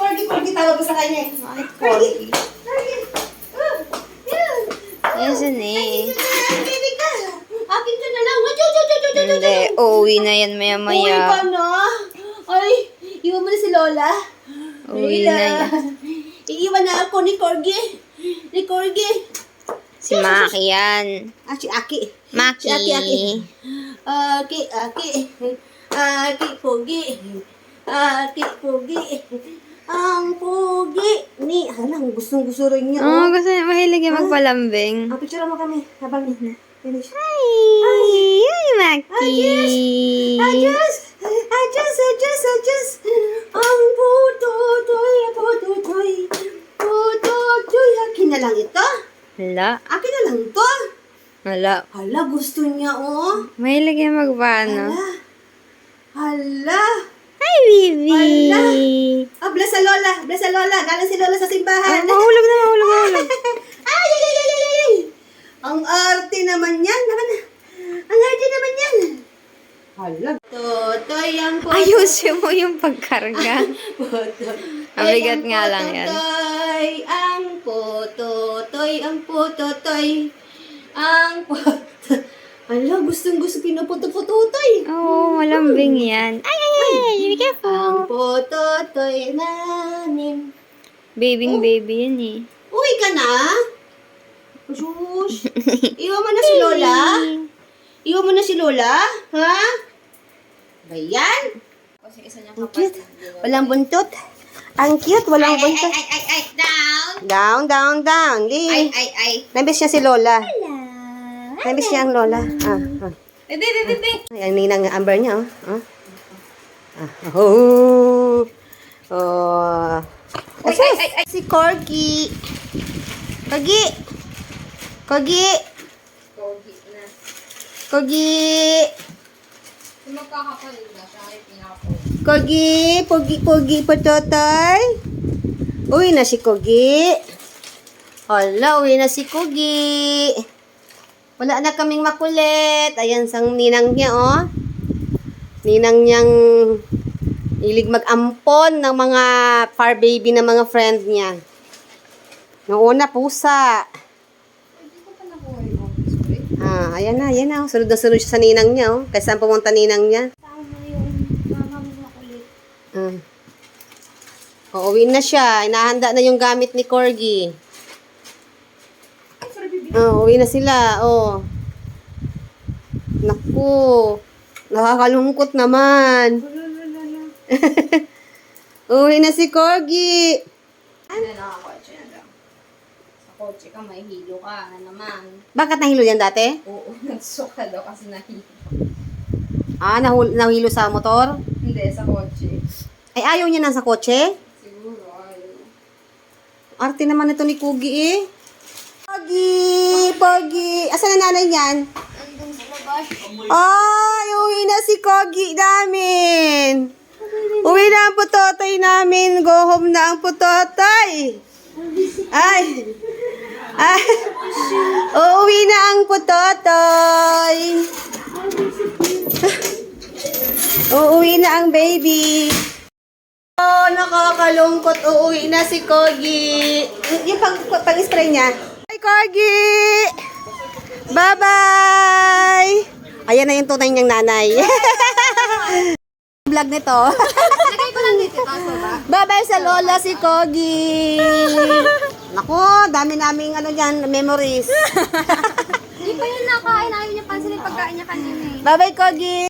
Corgi, tawag ko sa kanya eh. Bakit corgi? Corgi. Yan eh. Baby ka. Akin ka na lang. Hindi, uuwi na yan Uwi ka maya-maya. na. Ay, iwan mo na si Lola. Uwi na yan. Iiwan na ako ni Corgi. Ni Corgi. Si Maki yan. Si Aki. Maki. Si Aki. Aki, Pogi. Aki, Pogi. Ang Pogi. Halang, gustong-gusto rin niya. Oo, gusto niya. Mahilig yung magpalambing. Picture mo kami. Habang finish. Hi! Hi, Maki! Adjust. Ang puto-toy. Puto-toy. Akin na lang ito. Hala. Akin na lang ito. Hala. Hala, gusto niya, oh. Mahilig yung magpaano. Hala. Hi, Bibi! Hala. Bless sa Lola. Galing si Lola sa simbahan. Mahulog na, mahulog. Ay. Ang arte naman yan. Ang arte naman yan. Hala. Totoy ang puto. Ayusin mo yung pagkarga. Mabigat nga lang yan. Ang putotoy. Ang puto. Hala, gustong-gusto pinuputo-pututoy. Oo, malambing yan. Ay, be careful. Ang putotoy namin. Baby yan eh. Uwi ka na? Shush. Iwan mo na si Lola? Iwan mo na si Lola? Ha? Bayan? Ang cute. Walang buntot. Ang cute, walang buntot. Down. Di. Nabis niya si Lola. Nabis niya ang Lola. Bebe. Ay, ang ninang Amber niya, oh. Oh. Si Corgi. Corgi. Pogi, patotoy. Uwi na si Corgi. Hala, uwi na si Corgi. Wala na kaming makulit. Ayan sang ninang niya, oh. Ninang niyang hilig mag-ampon ng mga far baby na mga friend niya. Noong una, pusa. Ayan na. Sunod na sunod siya sa ninang niya, oh. Kaya saan pumunta ninang niya? Uuwi na siya. Inahanda na yung gamit ni Corgi. Uwi na sila, oh. Naku. Nakakalungkot naman. Uwi na si Corgi. Nakakotse na lang. Sa kotse ka, may hilo ka na naman. Bakit nahilo yan dati? Oo, nagsuka daw kasi nahilo. Nahilo sa motor? Hindi, sa kotse. Ay, ayaw niya nasa kotse? Siguro, ayaw. Arte naman ito ni Corgi, eh. Pogi. Asan na nanay niyan? Andun sa labas. Ay, uwi na si Corgi namin. Uwi na ang putotoy namin. Go home na ang putotoy. Ay. Uuwi na ang putotoy. Uuwi na ang baby. Oh, nakakalungkot. Uuwi na si Corgi. Yung pang-spray niya. Hi, Corgi! Bye-bye! Ayan na yung tunay niyang nanay. Vlog nito. Lagay ko lang dito, kaso ba? Bye-bye sa lola si Corgi. Naku, dami naming memories. Hindi pa yun nakain. Ayaw niya pansin yung pagkain niya kanina eh. Bye-bye, Corgi.